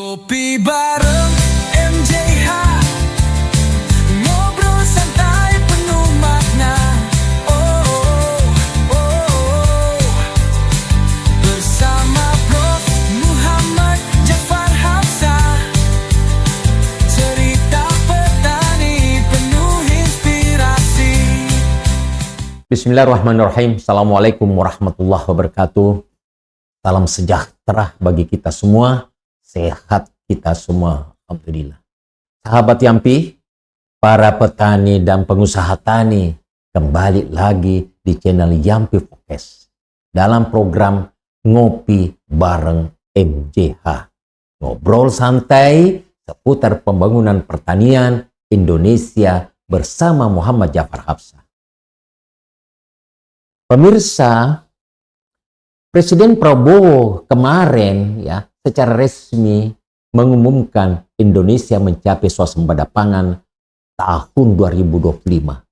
Ngopi bareng MJH, ngobrol santai penuh makna. Oh, oh, oh. Bersama Prof. Muhammad Jafar Hafsah, cerita petani penuh inspirasi. Bismillahirrahmanirrahim. Assalamualaikum warahmatullahi wabarakatuh. Salam sejahtera bagi kita semua. Sehat kita semua, alhamdulillah. Sahabat Yampi, para petani dan pengusaha tani, kembali lagi di channel Yampi Focus dalam program Ngopi Bareng MJH. Ngobrol santai seputar pembangunan pertanian Indonesia bersama Muhammad Jafar Hafsah. Pemirsa, Presiden Prabowo kemarin secara resmi mengumumkan Indonesia mencapai swasembada pangan tahun 2025.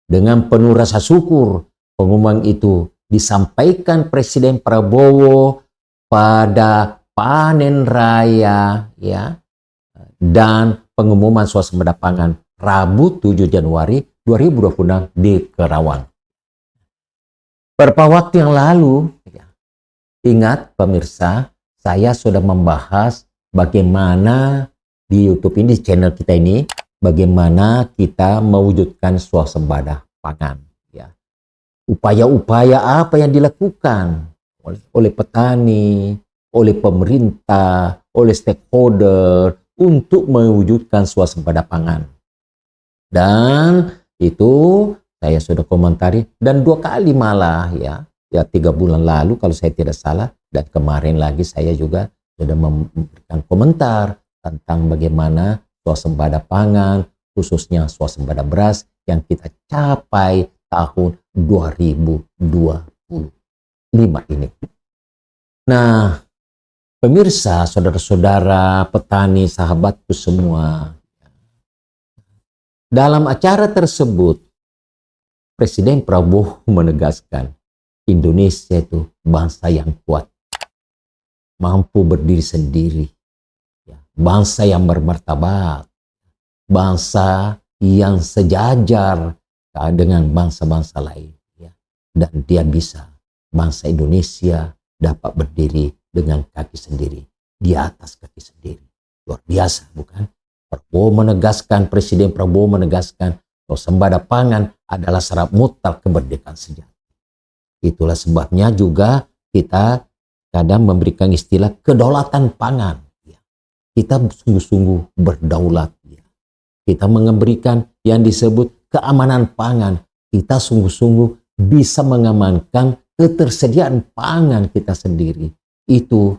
Dengan penuh rasa syukur, pengumuman itu disampaikan Presiden Prabowo pada panen raya dan pengumuman swasembada pangan Rabu 7 Januari 2026 di Kerawang. Beberapa waktu yang lalu, ingat pemirsa, saya sudah membahas bagaimana di YouTube ini, channel kita ini, bagaimana kita mewujudkan swasembada pangan. Upaya-upaya apa yang dilakukan oleh petani, oleh pemerintah, oleh stakeholder untuk mewujudkan swasembada pangan. Dan itu saya sudah komentari, dan 2 kali malah 3 bulan lalu kalau saya tidak salah, dan kemarin lagi saya juga sudah memberikan komentar tentang bagaimana swasembada pangan, khususnya swasembada beras yang kita capai tahun 2025 ini. Nah, pemirsa, saudara-saudara, petani, sahabatku semua, dalam acara tersebut Presiden Prabowo menegaskan Indonesia itu bangsa yang kuat, mampu berdiri sendiri, bangsa yang bermartabat, bangsa yang sejajar dengan bangsa-bangsa lain, dan dia bisa, bangsa Indonesia dapat berdiri dengan kaki sendiri, di atas kaki sendiri. Luar biasa, bukan? Presiden Prabowo menegaskan swasembada pangan adalah syarat mutlak kemerdekaan sejati. Itulah sebabnya juga kita kadang memberikan istilah kedaulatan pangan. Kita sungguh-sungguh berdaulat. Kita memberikan yang disebut keamanan pangan. Kita sungguh-sungguh bisa mengamankan ketersediaan pangan kita sendiri. Itu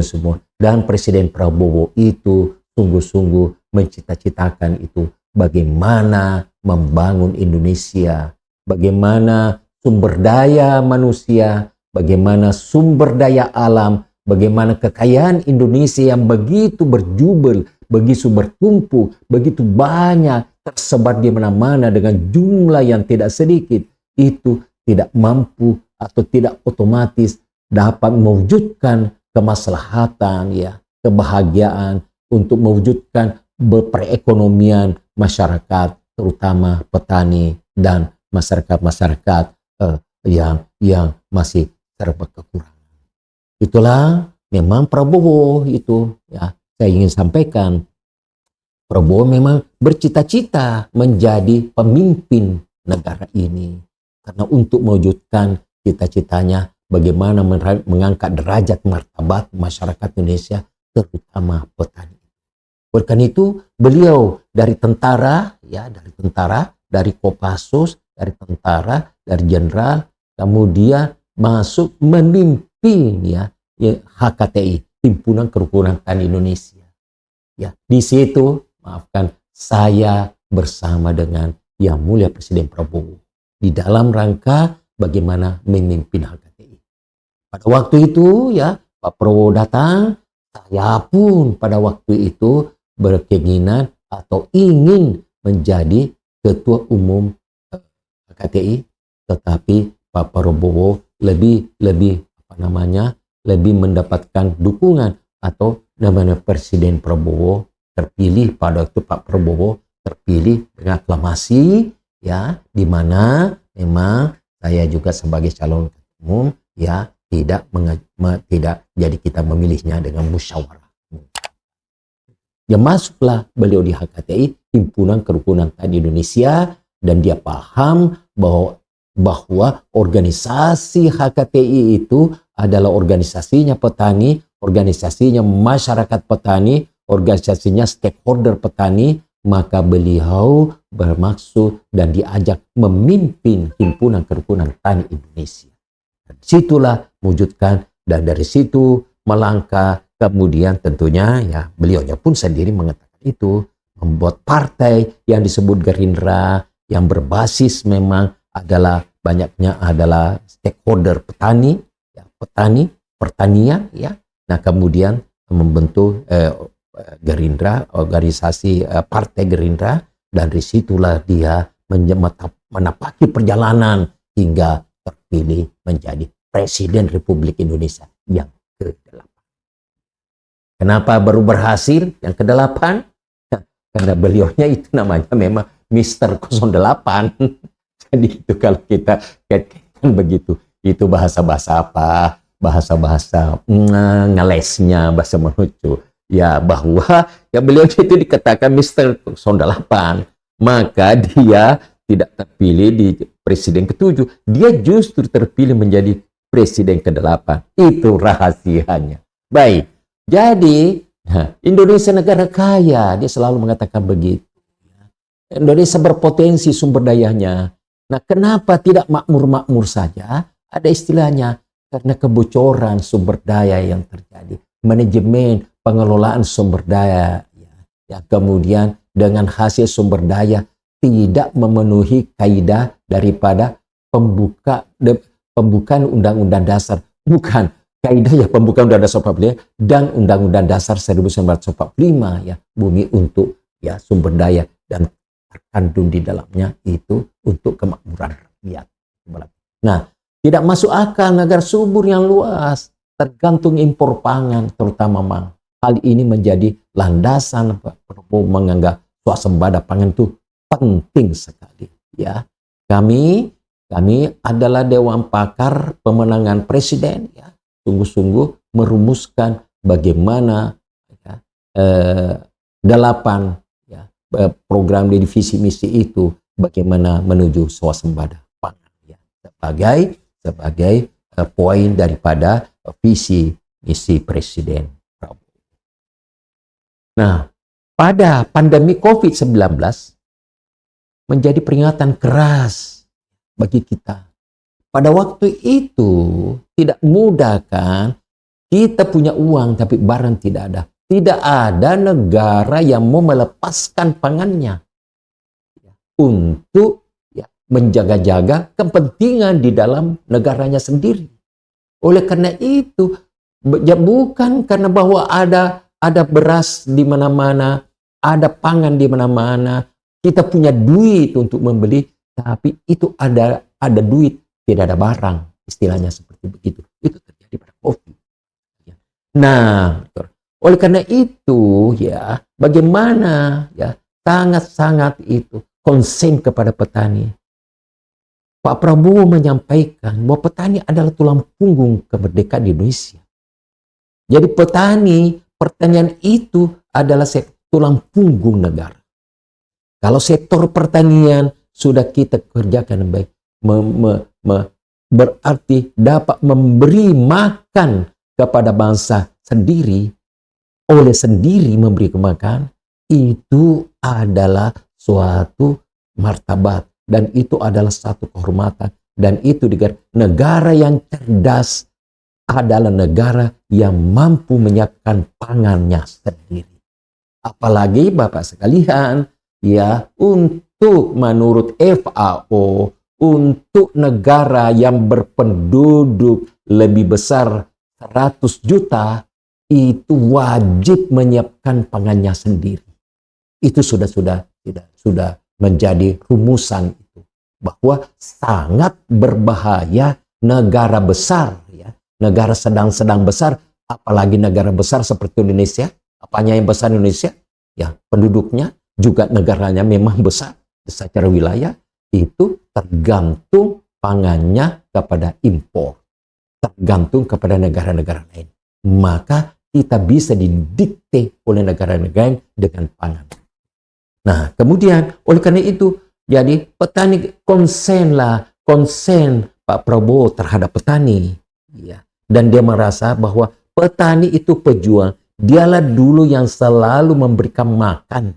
semua. Dan Presiden Prabowo itu sungguh-sungguh mencita-citakan itu. Bagaimana membangun Indonesia. Bagaimana sumber daya manusia, bagaimana sumber daya alam, bagaimana kekayaan Indonesia yang begitu berjubel, begitu bertumpuk, begitu banyak, tersebar di mana-mana dengan jumlah yang tidak sedikit, itu tidak mampu atau tidak otomatis dapat mewujudkan kemaslahatan, kebahagiaan untuk mewujudkan perekonomian masyarakat, terutama petani dan masyarakat-masyarakat yang masih serba kekurangan. Itulah memang Prabowo itu, saya ingin sampaikan, Prabowo memang bercita-cita menjadi pemimpin negara ini. Karena untuk mewujudkan cita-citanya bagaimana mengangkat derajat martabat masyarakat Indonesia, terutama petani. Oleh itu beliau dari tentara, dari Kopassus, dari tentara, dari jenderal, kemudian masuk memimpin HKTI, Himpunan Kerukunan Tani Indonesia. Di situ, maafkan, saya bersama dengan Yang Mulia Presiden Prabowo di dalam rangka bagaimana memimpin HKTI. Pada waktu itu Pak Prabowo datang, saya pun pada waktu itu berkeinginan atau ingin menjadi ketua umum HKTI, tetapi Pak Prabowo lebih mendapatkan dukungan atau namanya Presiden Prabowo terpilih pada waktu Pak Prabowo terpilih dengan aklamasi, ya, di mana memang saya juga sebagai calon umum, ya, tidak jadi kita memilihnya dengan musyawarah. Ya, masuklah beliau di HKTI, Himpunan Kerukunan Tani Indonesia, dan dia paham bahwa organisasi HKTI itu adalah organisasinya petani, organisasinya masyarakat petani, organisasinya stakeholder petani, maka beliau bermaksud dan diajak memimpin Himpunan Kerukunan Tani Indonesia. Dan situlah wujudkan, dan dari situ melangkah, kemudian tentunya ya beliaunya pun sendiri mengatakan itu, membuat partai yang disebut Gerindra, yang berbasis memang adalah banyaknya adalah stakeholder petani, ya, pertanian, ya. Nah, kemudian membentuk Gerindra, organisasi Partai Gerindra, dan disitulah dia menapaki perjalanan hingga terpilih menjadi Presiden Republik Indonesia yang ke-8. Kenapa baru berhasil yang ke-8? Karena beliaunya itu namanya memang Mr. 08. Jadi itu kalau kita kaitkan begitu, itu bahasa-bahasa apa? Bahasa-bahasa ngelesnya, bahasa menuju. Ya, bahwa ya beliau itu dikatakan Mr. 08, maka dia tidak terpilih di presiden ke-7, dia justru terpilih menjadi presiden ke-8. Itu rahasianya. Baik, jadi Indonesia negara kaya, dia selalu mengatakan begitu. Indonesia berpotensi sumber dayanya. Nah, kenapa tidak makmur-makmur saja? Ada istilahnya, karena kebocoran sumber daya yang terjadi. Manajemen pengelolaan sumber daya, ya, kemudian dengan hasil sumber daya tidak memenuhi kaidah daripada pembukaan Undang-Undang Dasar, bukan kaidah ya pembukaan Undang-Undang Dasar 45 dan Undang-Undang Dasar 1945, ya, bumi untuk ya sumber daya dan terkandung di dalamnya itu untuk kemakmuran rakyat. Nah, tidak masuk akal negara subur yang luas tergantung impor pangan, terutama hal ini menjadi landasan Pak Prabowo menganggap swasembada pangan itu penting sekali. Ya, kami adalah Dewan Pakar Pemenangan Presiden, ya, sungguh-sungguh merumuskan bagaimana ya, 8 ya, program di visi misi itu, bagaimana menuju swasembada pangan, ya, sebagai poin daripada visi misi Presiden Prabowo. Nah, pada pandemi COVID-19 menjadi peringatan keras bagi kita. Pada waktu itu tidak mudah kan, kita punya uang tapi barang tidak ada. Tidak ada negara yang mau melepaskan pangannya untuk ya, menjaga-jaga kepentingan di dalam negaranya sendiri. Oleh karena itu, ya bukan karena bahwa ada beras di mana-mana, ada pangan di mana-mana, kita punya duit untuk membeli, tapi itu ada duit, tidak ada barang, istilahnya seperti begitu. Itu terjadi pada COVID. Nah, oleh karena itu, ya, bagaimana ya sangat-sangat itu konsen kepada petani. Pak Prabowo menyampaikan bahwa petani adalah tulang punggung kemerdekaan Indonesia. Jadi pertanian itu adalah tulang punggung negara. Kalau sektor pertanian sudah kita kerjakan baik, berarti dapat memberi makan kepada bangsa sendiri, oleh sendiri memberi makan, itu adalah suatu martabat. Dan itu adalah satu kehormatan. Dan itu negara yang cerdas adalah negara yang mampu menyiapkan pangannya sendiri. Apalagi Bapak sekalian, ya, untuk menurut FAO, untuk negara yang berpenduduk lebih besar 100 juta, itu wajib menyiapkan pangannya sendiri. Itu sudah menjadi rumusan itu, bahwa sangat berbahaya negara besar, ya, negara sedang besar apalagi negara besar seperti Indonesia. Apanya yang besar Indonesia? Ya, penduduknya juga negaranya memang besar secara wilayah, itu tergantung pangannya kepada impor, tergantung kepada negara-negara lain. Maka kita bisa didikte oleh negara-negara lain dengan pangan. Nah, kemudian oleh karena itu, jadi petani konsen Pak Prabowo terhadap petani. Ya. Dan dia merasa bahwa petani itu pejuang. Dialah dulu yang selalu memberikan makan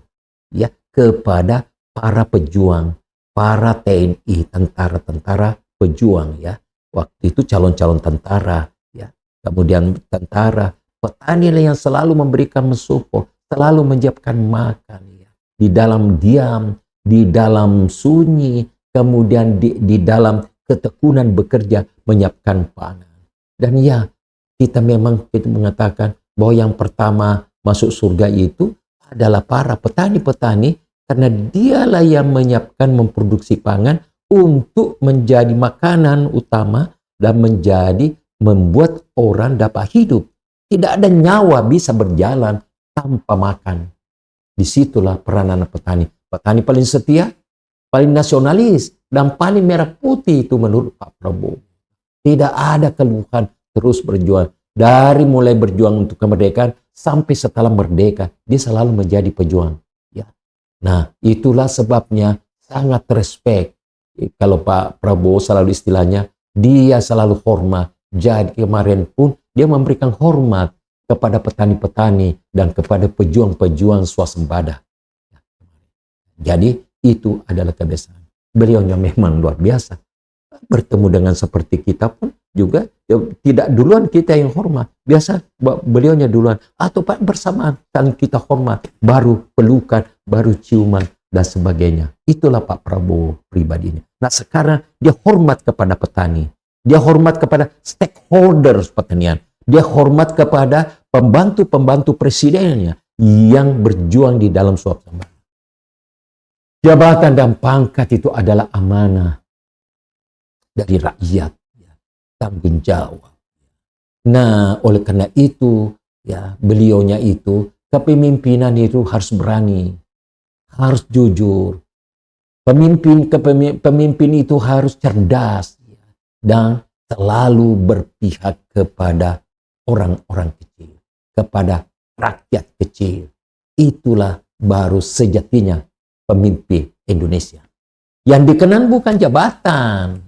ya kepada para pejuang, para TNI, tentara-tentara pejuang ya. Waktu itu calon-calon tentara ya. Kemudian tentara, petani yang selalu memberikan mensupport, selalu menyiapkan makan ya. Di dalam diam, di dalam sunyi, kemudian di dalam ketekunan bekerja menyiapkan pangan. Dan ya, kita memang mengatakan bahwa yang pertama masuk surga itu adalah para petani-petani, karena dialah yang menyiapkan memproduksi pangan untuk menjadi makanan utama dan membuat orang dapat hidup. Tidak ada nyawa bisa berjalan tanpa makan. Disitulah peranan petani. Petani paling setia, paling nasionalis, dan paling merah putih itu menurut Pak Prabowo. Tidak ada keluhan, terus berjuang. Dari mulai berjuang untuk kemerdekaan sampai setelah merdeka, dia selalu menjadi pejuang. Ya. Nah, itulah sebabnya sangat respect. Kalau Pak Prabowo selalu istilahnya, dia selalu hormat. Jadi kemarin pun dia memberikan hormat kepada petani-petani dan kepada pejuang-pejuang swasembada. Jadi itu adalah kebiasaan. Beliaunya memang luar biasa. Bertemu dengan seperti kita pun juga tidak duluan kita yang hormat. Biasa beliaunya duluan. Atau bersamaan saling kita hormat. Baru pelukan, baru ciuman dan sebagainya. Itulah Pak Prabowo pribadinya. Nah sekarang dia hormat kepada petani. Dia hormat kepada stakeholder pertanian. Dia hormat kepada pembantu-pembantu presidennya yang berjuang di dalam swasembada. Jabatan dan pangkat itu adalah amanah dari rakyat, ya, tanggung jawab. Nah, oleh karena itu, ya, beliaunya itu, kepemimpinan itu harus berani, harus jujur. Pemimpin itu harus cerdas, ya, dan selalu berpihak kepada orang-orang kecil, kepada rakyat kecil. Itulah baru sejatinya pemimpin Indonesia. Yang dikenang bukan jabatan,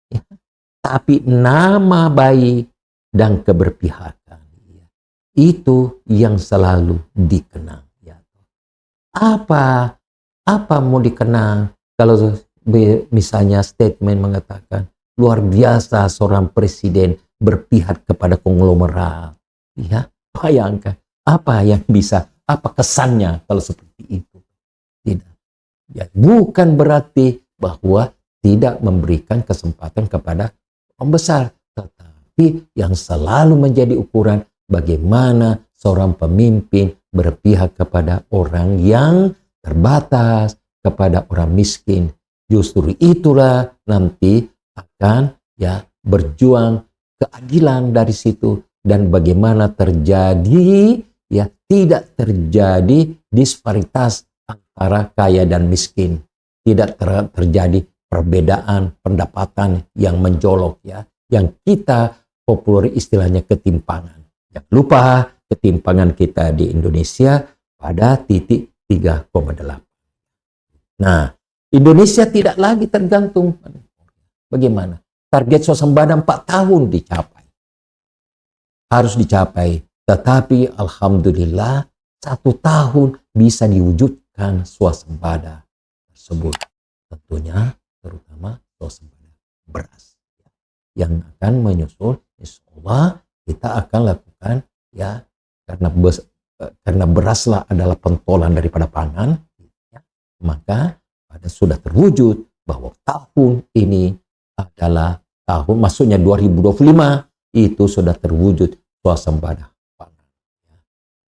ya, tapi nama baik dan keberpihakan. Ya. Itu yang selalu dikenang. Ya. Apa mau dikenang? Kalau misalnya statement mengatakan luar biasa seorang presiden berpihak kepada konglomerat. Ya, bayangkan apa yang bisa, apa kesannya kalau seperti itu. Tidak. Ya, bukan berarti bahwa tidak memberikan kesempatan kepada pembesar, tetapi yang selalu menjadi ukuran bagaimana seorang pemimpin berpihak kepada orang yang terbatas, kepada orang miskin. Justru itulah nanti akan ya berjuang keadilan dari situ, dan bagaimana terjadi ya tidak terjadi disparitas antara kaya dan miskin, tidak terjadi perbedaan pendapatan yang menjolok ya, yang kita populer istilahnya ketimpangan. Jangan lupa ketimpangan kita di Indonesia pada titik 3,8. Nah, Indonesia tidak lagi tergantung. Bagaimana? Target swasembada 4 tahun dicapai. Harus dicapai. Tetapi alhamdulillah 1 tahun bisa diwujudkan swasembada tersebut. Tentunya terutama swasembada beras. Yang akan menyusul, insya Allah kita akan lakukan ya, karena beraslah adalah pentolan daripada pangan, ya, maka sudah terwujud bahwa tahun ini adalah tahun, maksudnya 2025 itu sudah terwujud swasembada pangan.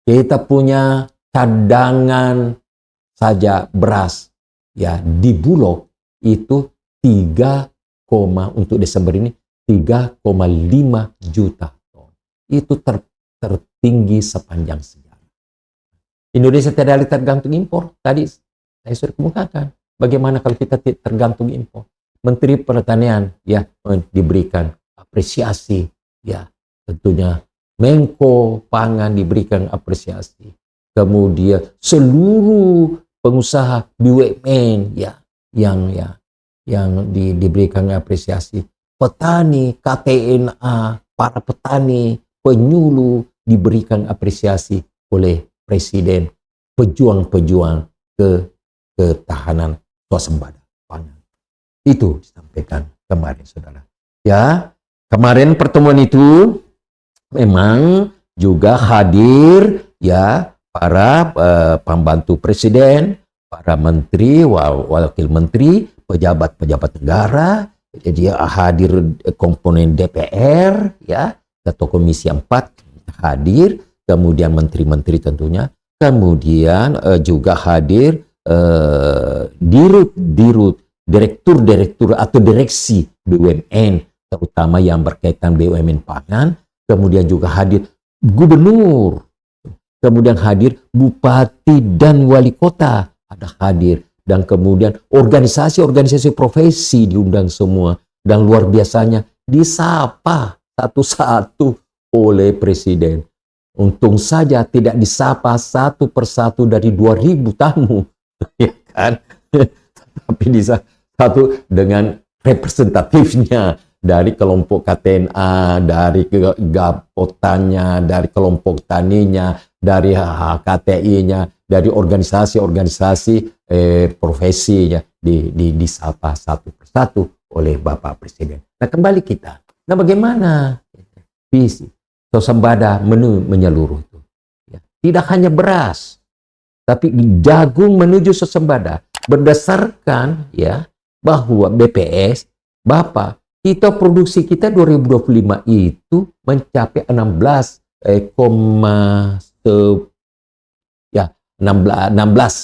Kita punya cadangan saja beras ya di Bulog itu 3, untuk Desember ini 3,5 juta ton. Itu tertinggi sepanjang sejarah. Indonesia tidak tergantung impor. Tadi saya sudah kemukakan. Bagaimana kalau kita tergantung impor? Menteri Pertanian ya diberikan apresiasi, ya tentunya Menko Pangan diberikan apresiasi. Kemudian seluruh pengusaha BUMN yang diberikan apresiasi. Petani, KTNA, para petani, penyuluh diberikan apresiasi oleh Presiden, pejuang-pejuang ketahanan swasembada pangan. Itu disampaikan kemarin, saudara. Ya, kemarin pertemuan itu memang juga hadir ya para pembantu presiden, para menteri, wakil menteri, pejabat-pejabat negara. Jadi hadir komponen DPR ya, Ketua Komisi 4 hadir, kemudian menteri-menteri tentunya, kemudian juga hadir dirut-dirut, direktur-direktur atau direksi BUMN, terutama yang berkaitan BUMN pangan, kemudian juga hadir gubernur, kemudian hadir bupati dan wali kota ada hadir, dan kemudian organisasi-organisasi profesi diundang semua, dan luar biasanya disapa satu-satu oleh Presiden. Untung saja tidak disapa satu persatu dari 2.000 tamu, ya kan? Tapi satu dengan representatifnya dari kelompok KTNA, dari Gapotannya, dari kelompok taninya, dari HKTI-nya, dari organisasi-organisasi profesinya disapa satu persatu oleh Bapak Presiden. Nah, kembali kita. Nah, bagaimana visi swasembada menu menyeluruh itu? Ya, tidak hanya beras, tapi jagung menuju swasembada berdasarkan ya bahwa BPS, Bapak, kita produksi kita 2025 itu mencapai 16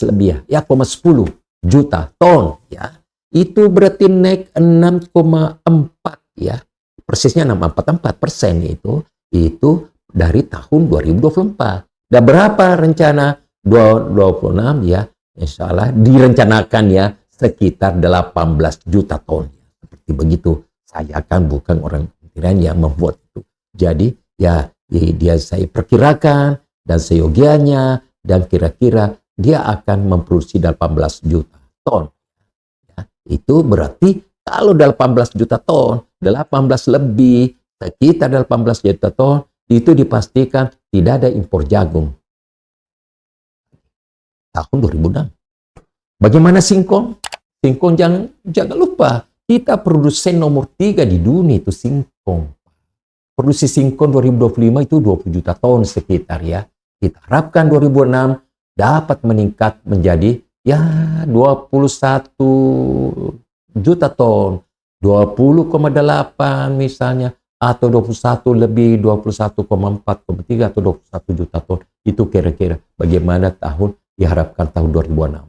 lebih ya 10 juta ton ya. Itu berarti naik 6,4 ya. Persisnya 6,44% itu dari tahun 2024. Dan berapa rencana 2026 ya? Insya Allah direncanakan ya sekitar 18 juta ton. Seperti begitu. Saya kan bukan orang kementerian yang membuat itu. Jadi ya dia saya perkirakan dan seyogianya dan kira-kira dia akan memproduksi 18 juta ton. Ya, itu berarti kalau 18 juta ton, 18 lebih, sekitar 18 juta ton, itu dipastikan tidak ada impor jagung. Tahun 2006. Bagaimana singkong? Singkong jangan lupa, kita produsen nomor 3 di dunia itu singkong. Produksi singkong 2025 itu 20 juta ton sekitar ya. Kita harapkan 2006 dapat meningkat menjadi ya 21 juta ton, 20,8 misalnya, atau 21 lebih, 21,4,3 atau 21 juta ton. Itu kira-kira bagaimana diharapkan tahun 2006.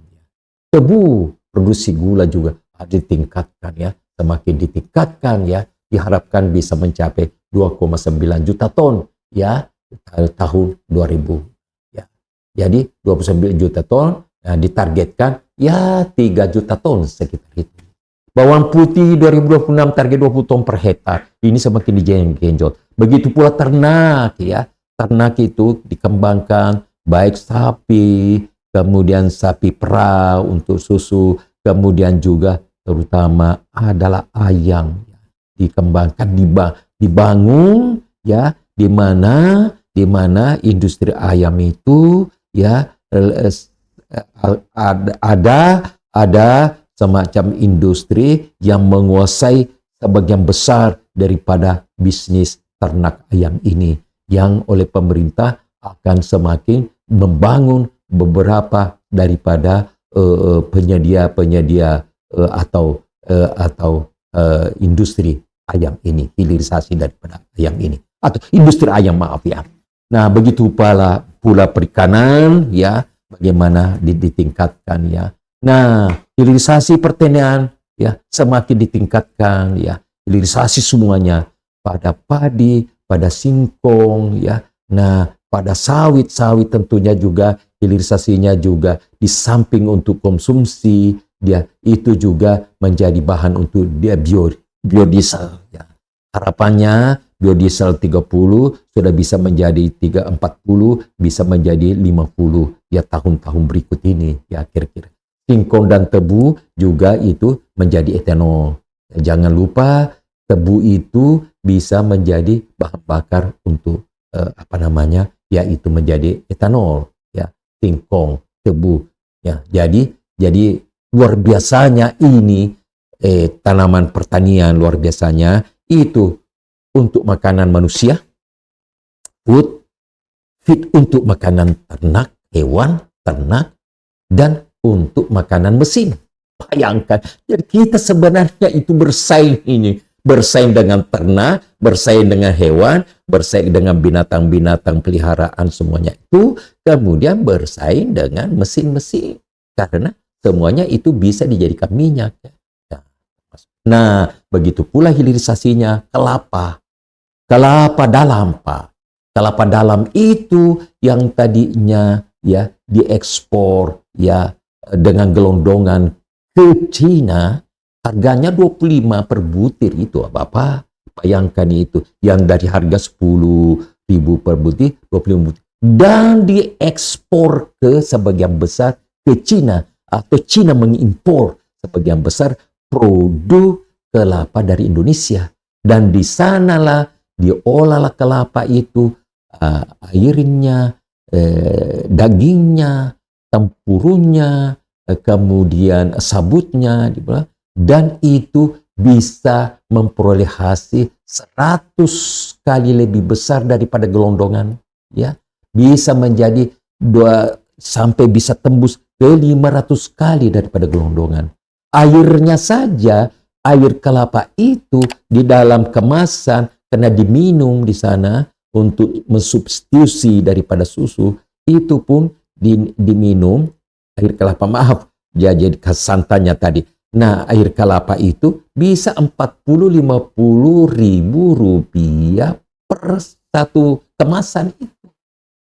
Tebu, produksi gula juga ditingkatkan ya, semakin ditingkatkan ya, diharapkan bisa mencapai 2,9 juta ton ya tahun 2000 ya. Jadi 29 juta ton ditargetkan ya 3 juta ton sekitar itu. Bawang putih 2026 target 20 ton per hektar. Ini semakin digenjot. Begitu pula ternak ya. Ternak itu dikembangkan baik sapi, kemudian sapi perah untuk susu, kemudian juga terutama adalah ayam. Dikembangkan, dibangun ya, di mana industri ayam itu ya ada semacam industri yang menguasai sebagian besar daripada bisnis ternak ayam ini, yang oleh pemerintah akan semakin membangun beberapa daripada penyedia atau industri ayam ini, hilirisasi daripada ayam ini, atau industri ayam, maaf ya. Nah, begitu pula perikanan ya, bagaimana ditingkatkan ya. Nah, hilirisasi pertanian ya semakin ditingkatkan ya, hilirisasi semuanya pada padi, pada singkong ya, Nah, pada sawit tentunya juga hilirisasinya juga di samping untuk konsumsi, dia itu juga menjadi bahan untuk dia biodiesel. Ya. Harapannya biodiesel 30 sudah bisa menjadi 340, bisa menjadi 50 ya tahun-tahun berikut ini ya kira-kira. Singkong dan tebu juga itu menjadi etanol. Jangan lupa tebu itu bisa menjadi bahan bakar untuk yaitu menjadi etanol ya, singkong, tebu ya. Jadi luar biasanya ini tanaman pertanian luar biasanya itu untuk makanan manusia, feed untuk makanan ternak, hewan, ternak, dan untuk makanan mesin. Bayangkan, jadi kita sebenarnya itu bersaing dengan ternak, bersaing dengan hewan, bersaing dengan binatang-binatang peliharaan semuanya itu, kemudian bersaing dengan mesin-mesin. Karena semuanya itu bisa dijadikan minyak. Nah, begitu pula hilirisasinya kelapa. Kelapa dalam, Pak. Kelapa dalam itu yang tadinya ya diekspor ya dengan gelondongan ke Cina, harganya 25 per butir itu, Bapak. Bayangkan itu, yang dari harga 10.000 per butir, 25 butir. Dan diekspor ke sebagian besar ke Cina, atau Cina mengimpor sebagian besar produk kelapa dari Indonesia. Dan di sanalah diolahlah kelapa itu, airnya, dagingnya, tempurungnya, kemudian sabutnya, dan itu bisa memperoleh hasil 100 kali lebih besar daripada gelondongan, ya. Bisa menjadi sampai bisa tembus ke 500 kali daripada gelondongan. Airnya saja, air kelapa itu di dalam kemasan karena diminum di sana untuk mensubstitusi daripada susu, itu pun diminum air kelapa, maaf, jadi santannya tadi. Nah, air kelapa itu bisa 40-50 ribu rupiah per satu kemasan itu.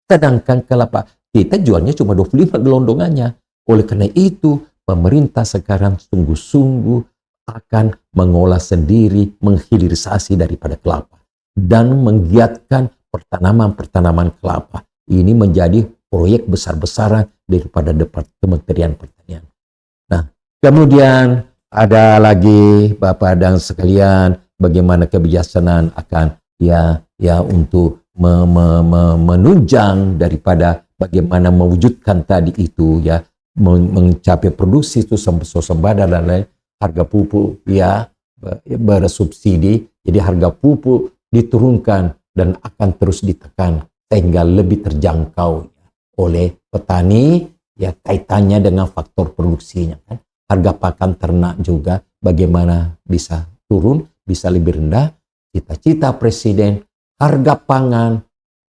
Sedangkan kelapa kita jualnya cuma 25 gelondongannya. Oleh karena itu, pemerintah sekarang sungguh-sungguh akan mengolah sendiri, menghilirisasi daripada kelapa dan menggiatkan pertanaman kelapa. Ini menjadi proyek besar-besaran daripada Kementerian Pertanian. Nah, kemudian ada lagi Bapak dan sekalian, bagaimana kebijaksanaan akan untuk menunjang daripada bagaimana mewujudkan tadi itu ya, mencapai produksi itu swasembada dan lain, harga pupuk ya bersubsidi, jadi harga pupuk diturunkan dan akan terus ditekan sehingga lebih terjangkau oleh petani ya, kaitannya dengan faktor produksinya kan. Harga pakan ternak juga bagaimana bisa turun, bisa lebih rendah. Cita-cita Presiden harga pangan,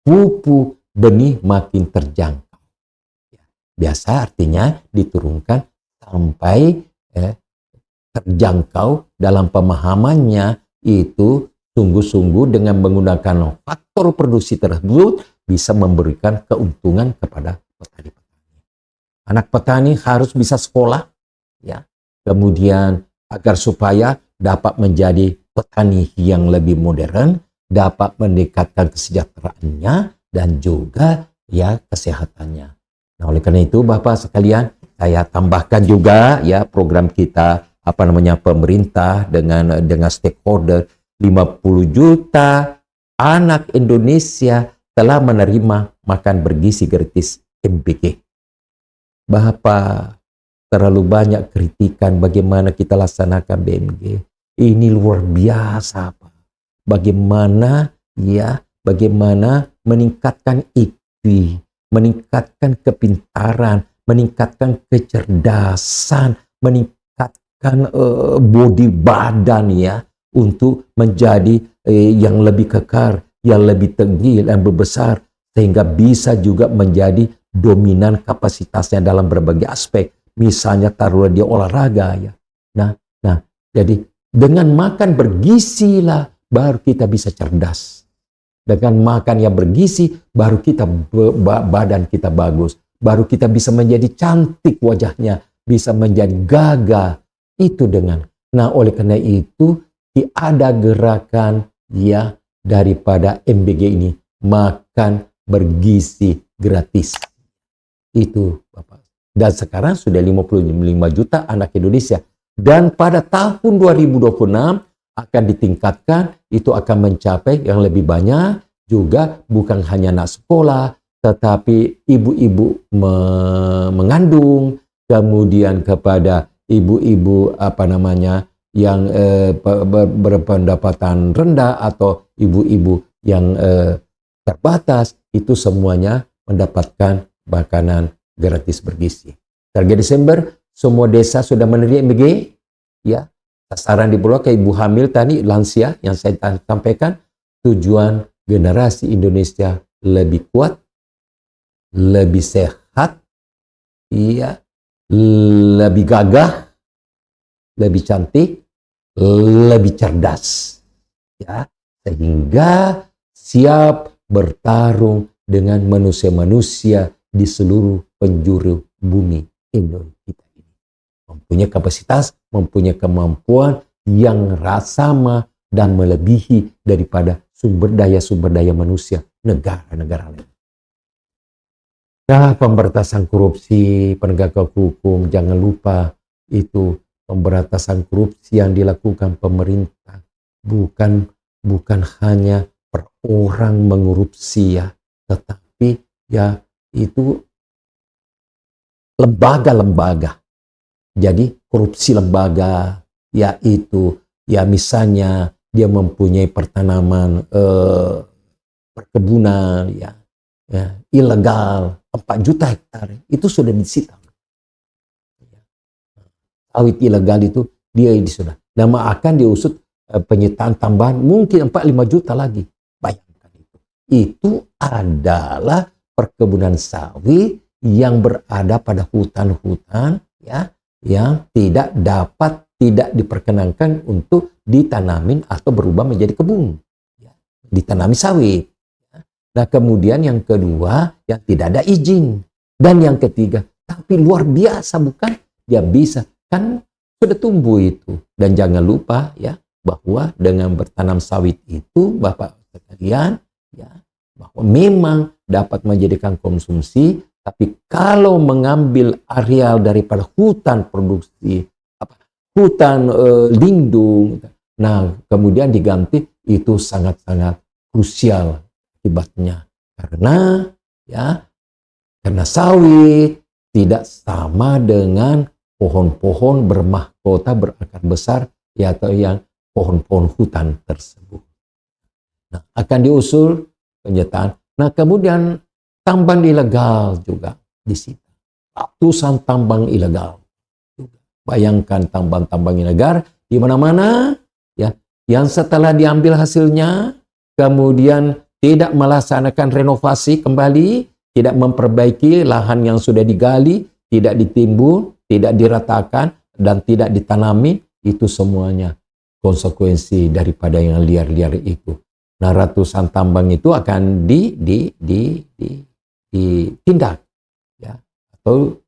pupuk, benih makin terjangkau. Biasa artinya diturunkan sampai terjangkau dalam pemahamannya itu sungguh-sungguh dengan menggunakan faktor produksi tersebut bisa memberikan keuntungan kepada petani-petani. Anak petani harus bisa sekolah, ya. Kemudian agar supaya dapat menjadi petani yang lebih modern, dapat meningkatkan kesejahteraannya dan juga ya kesehatannya. Nah, oleh karena itu Bapak sekalian, saya tambahkan juga ya program kita pemerintah dengan stakeholder, 50 juta anak Indonesia telah menerima makan bergizi gratis MBG. Bapak, terlalu banyak kritikan bagaimana kita laksanakan BMG. Ini luar biasa, Pak. Bagaimana meningkatkan IQ, meningkatkan kepintaran, meningkatkan kecerdasan, meningkatkan body badan ya, untuk menjadi yang lebih kekar, yang lebih tinggi, yang besar, sehingga bisa juga menjadi dominan kapasitasnya dalam berbagai aspek. Misalnya taruhlah dia olahraga ya. Nah, jadi dengan makan bergizi lah baru kita bisa cerdas. Dengan makan yang bergizi, baru kita badan kita bagus. Baru kita bisa menjadi cantik wajahnya, bisa menjadi gagah. Itu dengan. Nah, oleh karena itu, ada gerakan ya daripada MBG ini, makan bergizi gratis. Itu Bapak. Dan sekarang sudah 55 juta anak Indonesia. Dan pada tahun 2026 akan ditingkatkan, itu akan mencapai yang lebih banyak, juga bukan hanya anak sekolah, tetapi ibu-ibu mengandung, kemudian kepada ibu-ibu yang berpendapatan rendah atau ibu-ibu yang terbatas, itu semuanya mendapatkan makanan gratis bergizi. Target Desember, semua desa sudah menerima MBG, ya. Sasaran di Pulau ke ibu hamil tadi, lansia yang saya sampaikan, tujuan generasi Indonesia lebih kuat, lebih sehat, iya, lebih gagah, lebih cantik, lebih cerdas, ya, sehingga siap bertarung dengan manusia-manusia di seluruh penjuru bumi Indonesia ini. Mempunyai kapasitas, mempunyai kemampuan yang sama dan melebihi daripada sumber daya manusia negara-negara lain. Nah, pemberantasan korupsi, penegakan hukum, jangan lupa itu pemberantasan korupsi yang dilakukan pemerintah bukan hanya per orang mengkorupsi ya, tetapi ya itu lembaga-lembaga. Jadi korupsi lembaga, yaitu ya misalnya dia mempunyai pertanaman perkebunan ya ilegal 4 juta hektar, itu sudah disita. Sawit ilegal itu dia sudah. Dan akan diusut penyitaan tambahan mungkin 4-5 juta lagi. Bayangkan itu. Itu adalah perkebunan sawit yang berada pada hutan-hutan ya, yang tidak diperkenankan untuk ditanamin atau berubah menjadi kebun, ya, ditanami sawit. Ya. Nah, kemudian yang kedua, yang tidak ada izin, dan yang ketiga, tapi luar biasa bukan? Dia bisa kan sudah tumbuh itu. Dan jangan lupa ya bahwa dengan bertanam sawit itu, Bapak sekalian, ya, bahwa memang dapat menjadikan konsumsi. Tapi kalau mengambil areal daripada hutan produksi, hutan lindung, nah kemudian diganti, itu sangat-sangat krusial akibatnya. Karena sawit tidak sama dengan pohon-pohon bermahkota berakar besar, ya, atau yang pohon-pohon hutan tersebut. Nah, akan diusul penyitaan. Nah, kemudian tambang ilegal juga disita. Ratusan tambang ilegal. Bayangkan tambang-tambang ilegal di mana-mana, ya, yang setelah diambil hasilnya, kemudian tidak melaksanakan renovasi kembali, tidak memperbaiki lahan yang sudah digali, tidak ditimbun, tidak diratakan, dan tidak ditanami, itu semuanya konsekuensi daripada yang liar-liar itu. Nah, ratusan tambang itu akan ditindak, ya, atau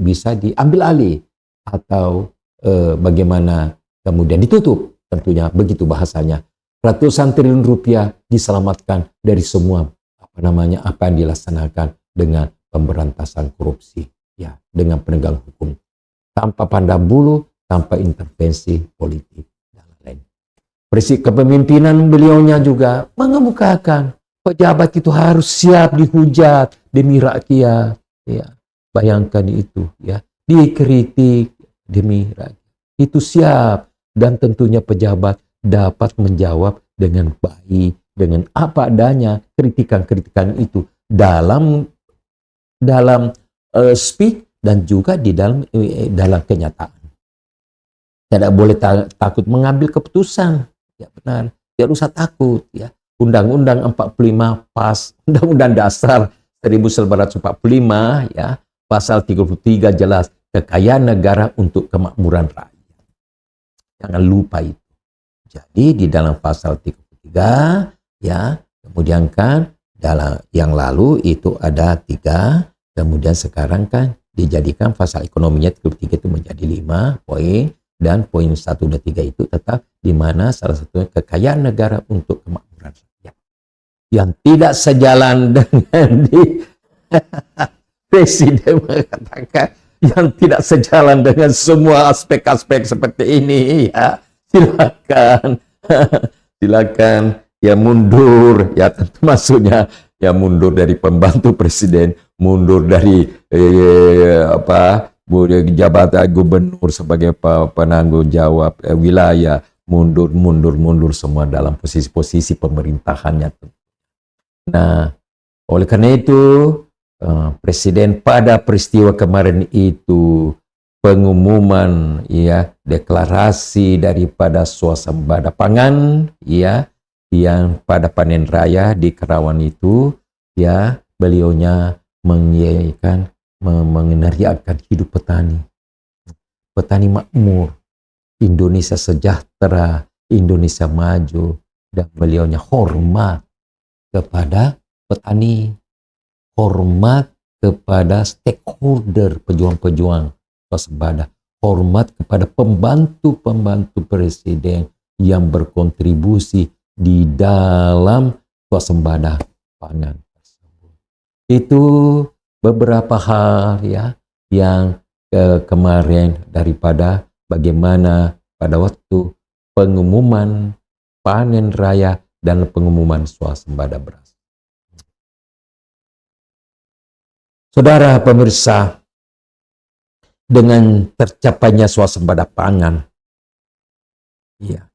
bisa diambil alih, atau bagaimana kemudian ditutup, tentunya begitu bahasanya. Ratusan triliun rupiah diselamatkan dari semua apa yang dilaksanakan dengan pemberantasan korupsi, ya, dengan penegakan hukum tanpa pandang bulu, tanpa intervensi politik dan lain. Kepemimpinan beliaunya juga mengemukakan pejabat itu harus siap dihujat demi rakyat, ya. Bayangkan itu, ya, dikritik demi rakyat. Itu siap, dan tentunya pejabat dapat menjawab dengan baik, dengan apa adanya kritikan-kritikan itu dalam speak dan juga di dalam kenyataan. Tidak boleh takut mengambil keputusan, ya benar. Tidak usah takut, ya. Undang-Undang 45 pas, Undang-Undang Dasar 1945, ya, pasal 33 jelas, kekayaan negara untuk kemakmuran rakyat. Jangan lupa itu. Jadi di dalam pasal 33, ya, Kemudian kan dalam yang lalu itu ada 3, kemudian sekarang kan dijadikan pasal ekonominya ketiga itu menjadi 5 poin, dan poin 1 dan 3 itu tetap di mana salah satunya kekayaan negara untuk kemakmuran rakyat. Yang tidak sejalan dengan Presiden mengatakan yang tidak sejalan dengan semua aspek-aspek seperti ini, ya silakan silakan ya mundur, ya tentu maksudnya ya mundur dari pembantu presiden, mundur dari jabatan gubernur sebagai penanggung jawab wilayah, mundur semua dalam posisi-posisi pemerintahannya. Nah, oleh karena itu presiden pada peristiwa kemarin itu pengumuman ya deklarasi daripada swasembada pangan ya yang pada panen raya di Karawang itu ya beliaunya mengiyakan meneriakkan hidup petani makmur, Indonesia sejahtera, Indonesia maju, dan beliaunya hormat kepada petani, hormat kepada stakeholder pejuang-pejuang swasembada, hormat kepada pembantu-pembantu presiden yang berkontribusi di dalam swasembada pangan tersebut. Itu beberapa hal ya yang kemarin daripada bagaimana pada waktu pengumuman panen raya dan pengumuman swasembada beras. Saudara pemirsa, dengan tercapainya swasembada pangan, ya,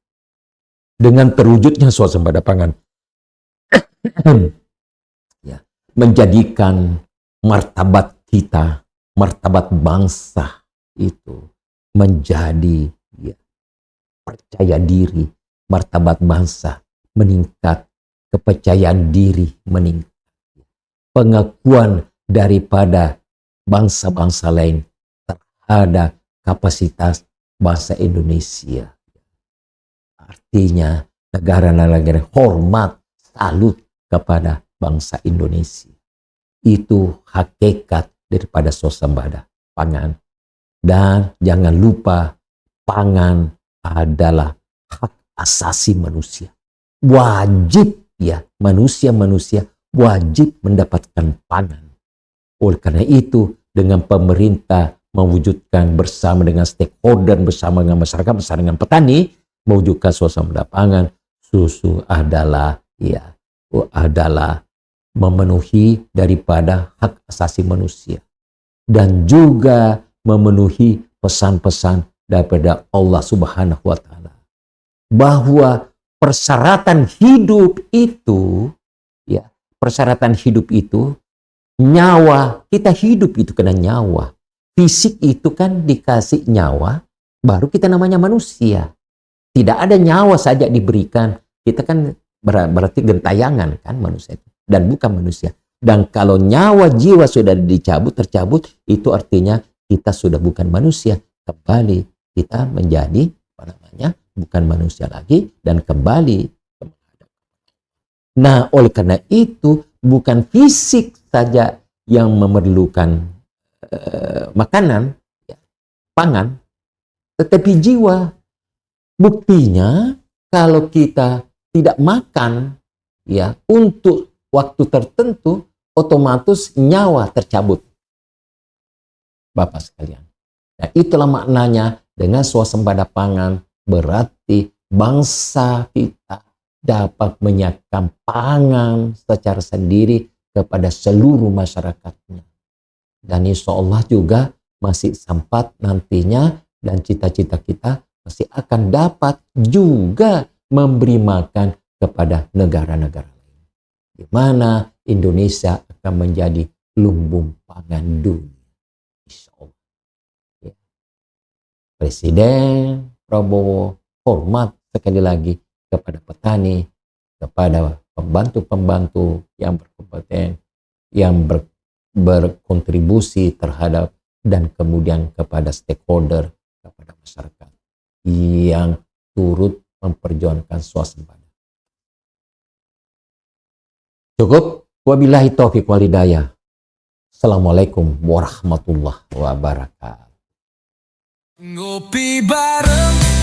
dengan terwujudnya swasembada pangan, ya, menjadikan martabat kita, martabat bangsa itu menjadi ya, percaya diri, martabat bangsa meningkat, kepercayaan diri meningkat, pengakuan daripada bangsa-bangsa lain terhadap kapasitas bangsa Indonesia. Artinya negara-negara hormat, salut kepada bangsa Indonesia. Itu hakikat daripada swasembada pangan. Dan jangan lupa pangan adalah hak asasi manusia. Wajib ya manusia wajib mendapatkan pangan. Oleh karena itu, dengan pemerintah mewujudkan bersama dengan stakeholder, bersama dengan masyarakat, bersama dengan petani, mewujudkan swasembada pangan, susu adalah memenuhi daripada hak asasi manusia dan juga memenuhi pesan-pesan daripada Allah Subhanahu wa taala bahwa persyaratan hidup itu nyawa, kita hidup itu kena nyawa. Fisik itu kan dikasih nyawa, baru kita namanya manusia. Tidak ada nyawa saja diberikan. Kita kan berarti gentayangan kan manusia itu. Dan bukan manusia. Dan kalau nyawa jiwa sudah tercabut, itu artinya kita sudah bukan manusia. Kembali kita menjadi bukan manusia lagi dan kembali. Nah, oleh karena itu bukan fisik saja yang memerlukan makanan, pangan, tetapi jiwa. Buktinya kalau kita tidak makan untuk waktu tertentu, otomatis nyawa tercabut. Bapak sekalian. Nah, itulah maknanya dengan swasembada pangan berarti bangsa kita dapat menyiapkan pangan secara sendiri kepada seluruh masyarakatnya. Dan insya Allah juga masih sempat nantinya dan cita-cita kita masih akan dapat juga memberi makan kepada negara-negara lain. Di mana Indonesia akan menjadi lumbung pangan dunia. Insya Allah. Ya. Presiden Prabowo hormat sekali lagi kepada petani, kepada pembantu-pembantu yang berkompeten, yang berkontribusi terhadap dan kemudian kepada stakeholder, kepada masyarakat yang turut memperjuangkan swasembada. Cukup. Wabillahi taufiq wal hidayah. Assalamualaikum warahmatullahi wabarakatuh. Ngopi bareng